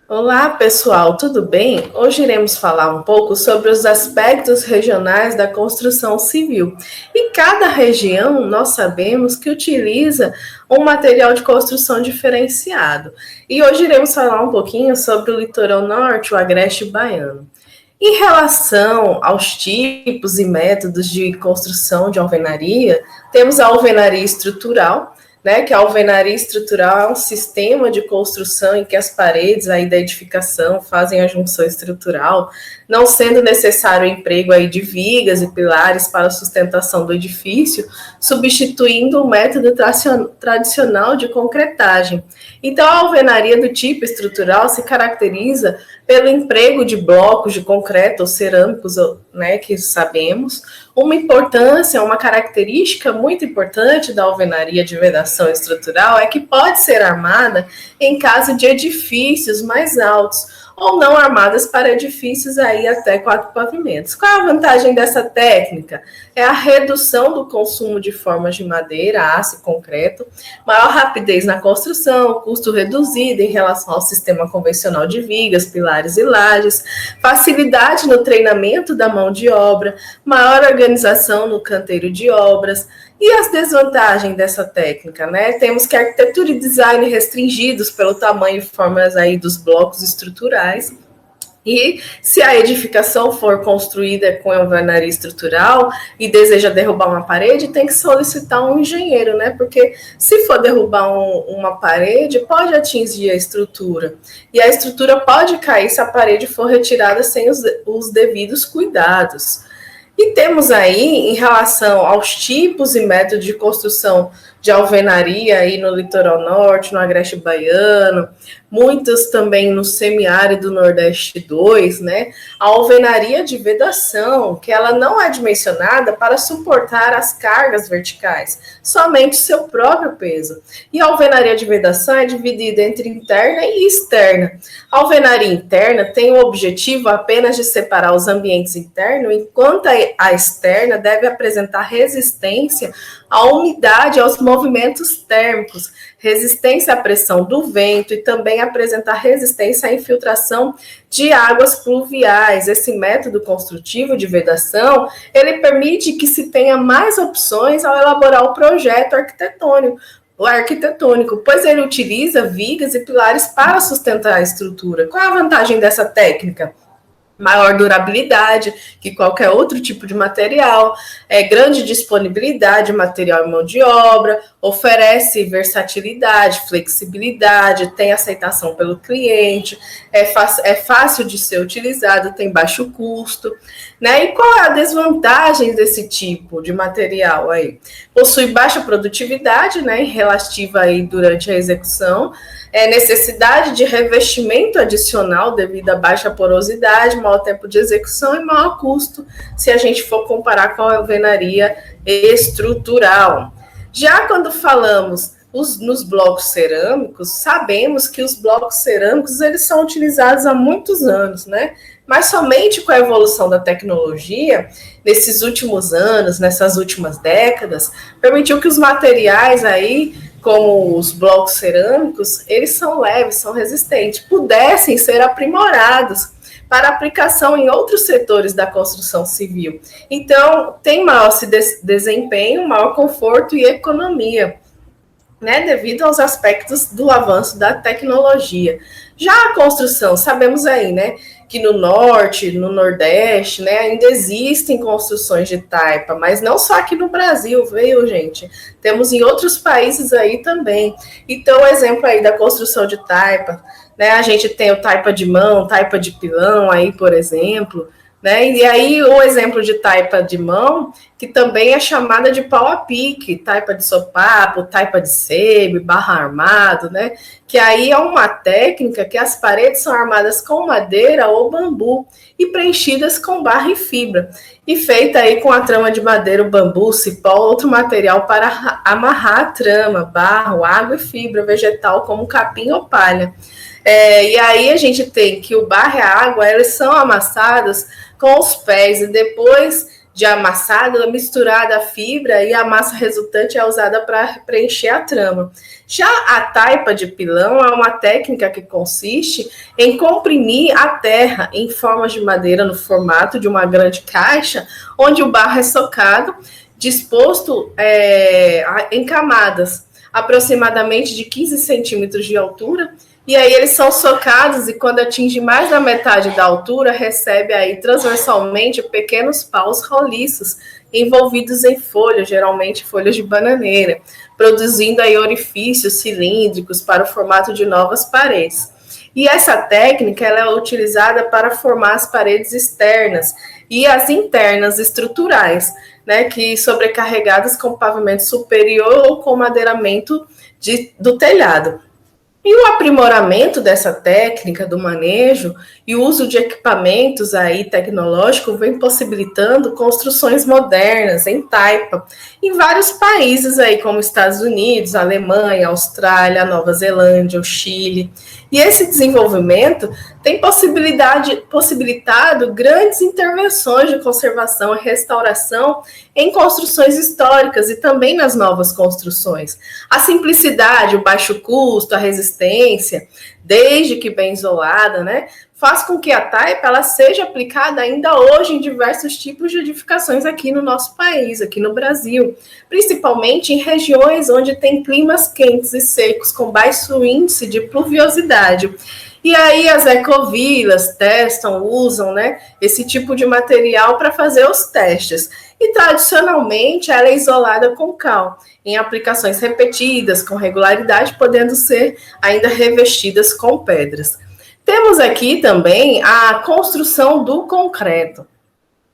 Olá, pessoal, tudo bem? Hoje iremos falar um pouco sobre os aspectos regionais da construção civil. E cada região, nós sabemos que utiliza um material de construção diferenciado. E hoje iremos falar um pouquinho sobre o litoral norte, o agreste baiano. Em relação aos tipos e métodos de construção de alvenaria, temos a alvenaria estrutural, né, que a alvenaria estrutural é um sistema de construção em que as paredes aí da edificação fazem a junção estrutural, não sendo necessário o emprego aí de vigas e pilares para a sustentação do edifício, substituindo o método tradicional de concretagem. Então, a alvenaria do tipo estrutural se caracteriza pelo emprego de blocos de concreto ou cerâmicos, né, que sabemos, uma importância, uma característica muito importante da alvenaria de vedação estrutural é que pode ser armada em caso de edifícios mais altos ou não armadas para edifícios aí até 4 pavimentos. Qual é a vantagem dessa técnica? É a redução do consumo de formas de madeira, aço e concreto, maior rapidez na construção, custo reduzido em relação ao sistema convencional de vigas, pilares e lajes, facilidade no treinamento da mão de obra, maior organização no canteiro de obras. E as desvantagens dessa técnica, né? Temos que arquitetura e design restringidos pelo tamanho e formas aí dos blocos estruturais. E se a edificação for construída com alvenaria estrutural e deseja derrubar uma parede, tem que solicitar um engenheiro, né? Porque se for derrubar uma parede, pode atingir a estrutura. E a estrutura pode cair se a parede for retirada sem os devidos cuidados. E temos aí, em relação aos tipos e métodos de construção de alvenaria aí no litoral norte, no agreste baiano, muitas também no semiárido nordeste 2, né? A alvenaria de vedação, que ela não é dimensionada para suportar as cargas verticais, somente seu próprio peso. E a alvenaria de vedação é dividida entre interna e externa. A alvenaria interna tem o objetivo apenas de separar os ambientes internos, enquanto a externa deve apresentar resistência à umidade e aos movimentos térmicos, resistência à pressão do vento e também apresentar resistência à infiltração de águas pluviais. Esse método construtivo de vedação, ele permite que se tenha mais opções ao elaborar o projeto arquitetônico, pois ele utiliza vigas e pilares para sustentar a estrutura. Qual é a vantagem dessa técnica? Maior durabilidade que qualquer outro tipo de material, grande disponibilidade de material e mão de obra, oferece versatilidade, flexibilidade, tem aceitação pelo cliente, é fácil de ser utilizado, tem baixo custo, né? E qual é a desvantagem desse tipo de material aí? Possui baixa produtividade, né, relativa aí durante a execução, necessidade de revestimento adicional devido à baixa porosidade, maior tempo de execução e maior custo, se a gente for comparar com a alvenaria estrutural. Já quando falamos nos blocos cerâmicos, sabemos que os blocos cerâmicos eles são utilizados há muitos anos, né? Mas somente com a evolução da tecnologia, nesses últimos anos, nessas últimas décadas, permitiu que os materiais aí, como os blocos cerâmicos, eles são leves, são resistentes, pudessem ser aprimorados para aplicação em outros setores da construção civil. Então, tem maior desempenho, maior conforto e economia, né, devido aos aspectos do avanço da tecnologia. Já a construção, sabemos aí, né, que no norte, no nordeste, né, ainda existem construções de taipa, mas não só aqui no Brasil, viu, gente? Temos em outros países aí também. Então, o exemplo aí da construção de taipa, né, a gente tem o taipa de mão, taipa de pilão aí, por exemplo, né? E aí o exemplo de taipa de mão, que também é chamada de pau a pique, taipa de sopapo, taipa de sebe, barra armado, né? Que aí é uma técnica que as paredes são armadas com madeira ou bambu e preenchidas com barra e fibra, e feita aí com a trama de madeira, o bambu, cipó, outro material para amarrar a trama, barro, água e fibra vegetal como capim ou palha. E aí a gente tem que o barro e a água, elas são amassadas com os pés e depois de amassado, misturada a fibra e a massa resultante é usada para preencher a trama. Já a taipa de pilão é uma técnica que consiste em comprimir a terra em formas de madeira no formato de uma grande caixa, onde o barro é socado, disposto em camadas, aproximadamente de 15 centímetros de altura, e aí eles são socados e quando atinge mais da metade da altura, recebe aí transversalmente pequenos paus roliços envolvidos em folhas, geralmente folhas de bananeira, produzindo aí orifícios cilíndricos para o formato de novas paredes. E essa técnica ela é utilizada para formar as paredes externas e as internas estruturais, né, que sobrecarregadas com pavimento superior ou com madeiramento do telhado. E o aprimoramento dessa técnica do manejo e o uso de equipamentos aí tecnológicos vem possibilitando construções modernas em taipa em vários países aí como Estados Unidos, Alemanha, Austrália, Nova Zelândia, o Chile. E esse desenvolvimento tem possibilitado grandes intervenções de conservação e restauração em construções históricas e também nas novas construções. A simplicidade, o baixo custo, a resistência, desde que bem isolada, né, faz com que a taipa ela seja aplicada ainda hoje em diversos tipos de edificações aqui no nosso país, aqui no Brasil, principalmente em regiões onde tem climas quentes e secos, com baixo índice de pluviosidade. E aí as ecovilas testam, usam, né, esse tipo de material para fazer os testes. E tradicionalmente ela é isolada com cal, em aplicações repetidas, com regularidade, podendo ser ainda revestidas com pedras. Temos aqui também a construção do concreto.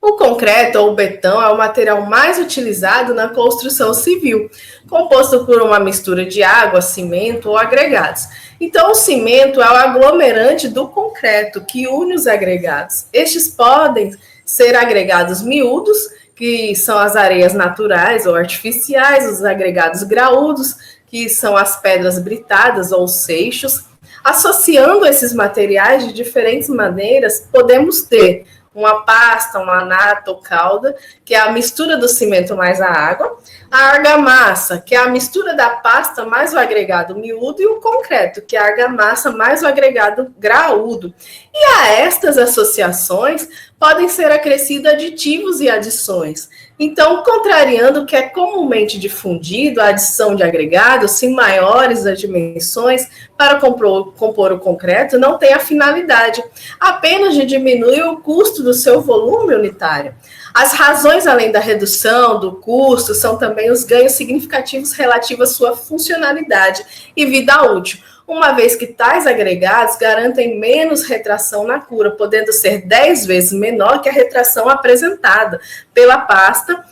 O concreto ou betão é o material mais utilizado na construção civil, composto por uma mistura de água, cimento ou agregados. Então, o cimento é o aglomerante do concreto que une os agregados. Estes podem ser agregados miúdos, que são as areias naturais ou artificiais, os agregados graúdos, que são as pedras britadas ou seixos. Associando esses materiais de diferentes maneiras, podemos ter uma pasta, uma nata ou calda, que é a mistura do cimento mais a água, a argamassa, que é a mistura da pasta mais o agregado miúdo, e o concreto, que é a argamassa mais o agregado graúdo. E a estas associações podem ser acrescidos aditivos e adições. Então, contrariando o que é comumente difundido, a adição de agregados, se maiores as dimensões, para compor o concreto, não tem a finalidade, apenas de diminuir o custo do seu volume unitário. As razões, além da redução do custo, são também os ganhos significativos relativos à sua funcionalidade e vida útil, uma vez que tais agregados garantem menos retração na cura, podendo ser 10 vezes menor que a retração apresentada pela pasta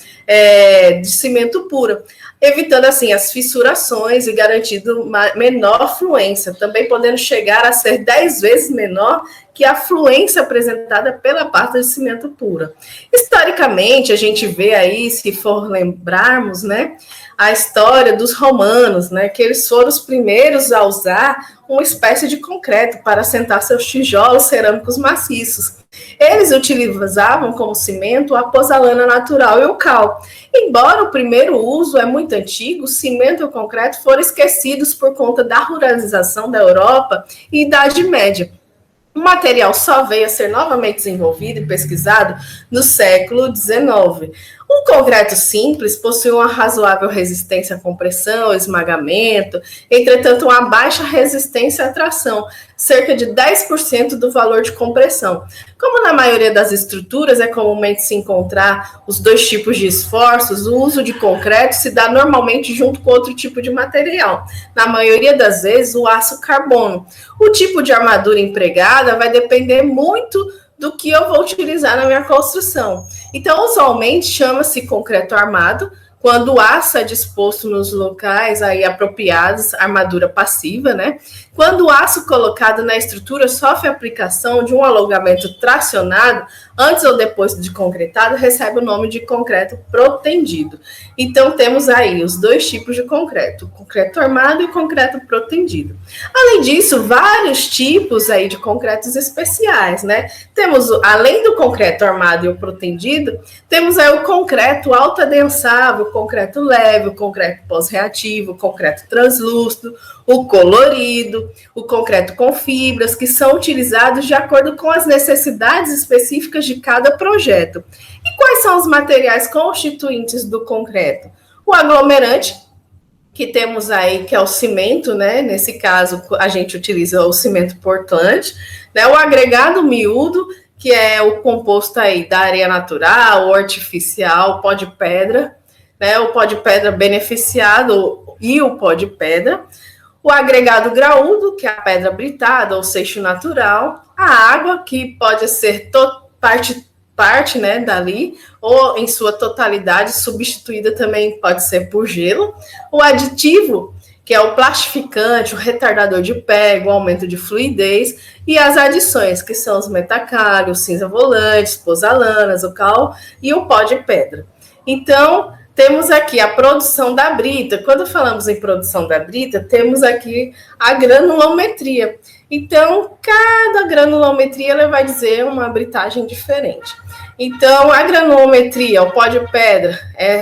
de cimento pura, evitando assim as fissurações e garantindo menor fluência, também podendo chegar a ser 10 vezes menor que a fluência apresentada pela pasta de cimento pura. Historicamente, a gente vê aí, se for lembrarmos, né, a história dos romanos, né, que eles foram os primeiros a usar uma espécie de concreto para assentar seus tijolos cerâmicos maciços. Eles utilizavam como cimento a pozolana natural e o cal. Embora o primeiro uso é muito antigo, o cimento e o concreto foram esquecidos por conta da ruralização da Europa e Idade Média. O material só veio a ser novamente desenvolvido e pesquisado no século XIX. O concreto simples possui uma razoável resistência à compressão, esmagamento, entretanto, uma baixa resistência à tração, cerca de 10% do valor de compressão. Como na maioria das estruturas é comumente se encontrar os dois tipos de esforços, o uso de concreto se dá normalmente junto com outro tipo de material, na maioria das vezes o aço carbono. O tipo de armadura empregada vai depender muito do que eu vou utilizar na minha construção. Então, usualmente, chama-se concreto armado, quando o aço é disposto nos locais aí apropriados, armadura passiva, né? Quando o aço colocado na estrutura sofre aplicação de um alongamento tracionado, antes ou depois de concretado, recebe o nome de concreto protendido. Então, temos aí os dois tipos de concreto, o concreto armado e o concreto protendido. Além disso, vários tipos aí de concretos especiais, né? Temos, além do concreto armado e o protendido, temos aí o concreto alto-adensável, o concreto leve, o concreto pós-reativo, o concreto translúcido, o colorido, o concreto com fibras, que são utilizados de acordo com as necessidades específicas de cada projeto. E quais são os materiais constituintes do concreto? O aglomerante, que temos aí, que é o cimento, né? Nesse caso, a gente utiliza o cimento Portland, né? O agregado miúdo, que é o composto aí da areia natural ou artificial, pó de pedra, né? O pó de pedra beneficiado e o pó de pedra. O agregado graúdo, que é a pedra britada ou seixo natural. A água, que pode ser parte, né, dali, ou em sua totalidade, substituída também pode ser por gelo. O aditivo, que é o plastificante, o retardador de pega, o aumento de fluidez, e as adições, que são os metacálios, cinza volantes, pozalanas, o cal e o pó de pedra. Então, temos aqui a produção da brita. Quando falamos em produção da brita, temos aqui a granulometria. Então, cada granulometria ela vai dizer uma britagem diferente. Então, a granulometria, o pó de pedra,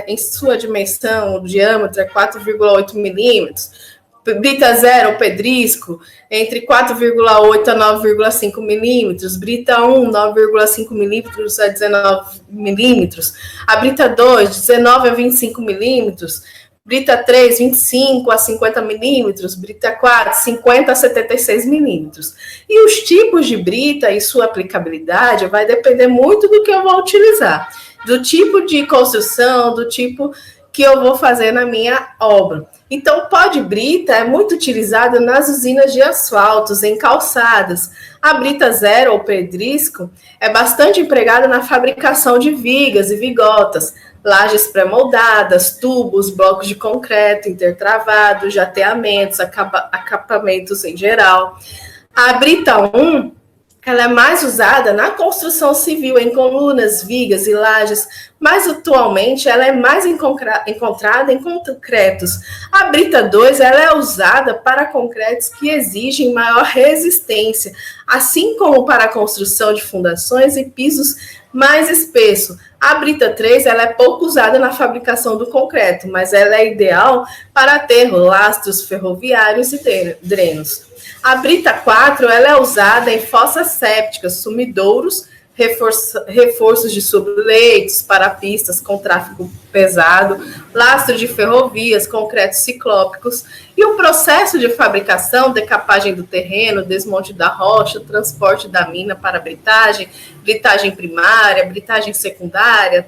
em sua dimensão, o diâmetro é 4,8 milímetros. Brita zero, o pedrisco, entre 4,8 a 9,5 milímetros. Brita 1, 9,5 milímetros a 19 milímetros. A brita 2, 19 a 25 milímetros. Brita 3, 25 a 50 milímetros. Brita 4, 50 a 76 milímetros. E os tipos de brita e sua aplicabilidade vai depender muito do que eu vou utilizar. Do tipo de construção, do tipo que eu vou fazer na minha obra. Então, o pó de brita é muito utilizado nas usinas de asfaltos, em calçadas. A brita zero, ou pedrisco, é bastante empregada na fabricação de vigas e vigotas, lajes pré-moldadas, tubos, blocos de concreto intertravados, jateamentos, acabamentos em geral. A brita 1, ela é mais usada na construção civil, em colunas, vigas e lajes, mas atualmente ela é mais encontrada em concretos. A brita 2 ela é usada para concretos que exigem maior resistência, assim como para a construção de fundações e pisos mais espessos. A brita 3 ela é pouco usada na fabricação do concreto, mas ela é ideal para aterro, lastros ferroviários e drenos. A brita 4 ela é usada em fossas sépticas, sumidouros, reforços de subleitos, para pistas com tráfego pesado, lastro de ferrovias, concretos ciclópicos, e o processo de fabricação, decapagem do terreno, desmonte da rocha, transporte da mina para a britagem primária, britagem secundária,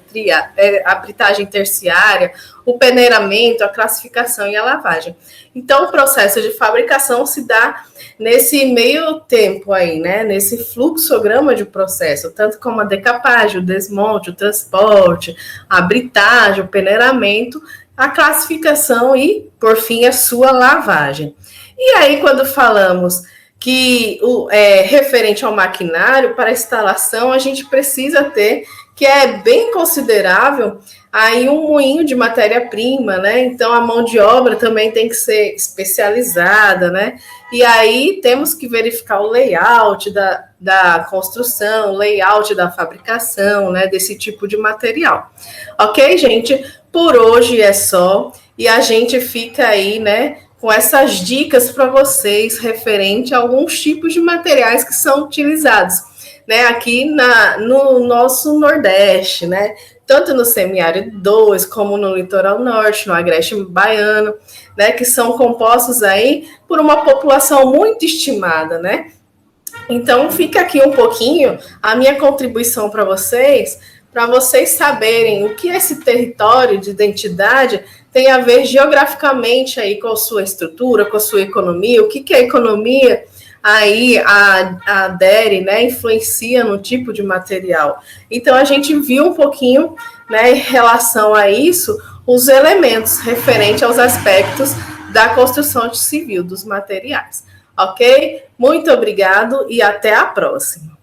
a britagem terciária, o peneiramento, a classificação e a lavagem. Então, o processo de fabricação se dá nesse meio tempo aí, né? Nesse fluxograma de processo, tanto como a decapagem, o desmonte, o transporte, a britagem, o peneiramento, a classificação e, por fim, a sua lavagem. E aí, quando falamos que referente ao maquinário, para instalação, a gente precisa ter, que é bem considerável, aí um moinho de matéria-prima, né? Então, a mão de obra também tem que ser especializada, né? E aí temos que verificar o layout da construção, o layout da fabricação, né? Desse tipo de material. Ok, gente? Por hoje é só. E a gente fica aí, né? Com essas dicas para vocês referente a alguns tipos de materiais que são utilizados, né, aqui no nosso Nordeste, né, tanto no semiárido 2, como no litoral norte, no agreste baiano, né, que são compostos aí por uma população muito estimada, né. Então, fica aqui um pouquinho a minha contribuição para vocês saberem o que esse território de identidade tem a ver geograficamente aí com a sua estrutura, com a sua economia, o que a economia aí adere, né, influencia no tipo de material. Então, a gente viu um pouquinho, né, em relação a isso, os elementos referentes aos aspectos da construção civil, dos materiais. Ok? Muito obrigado e até a próxima.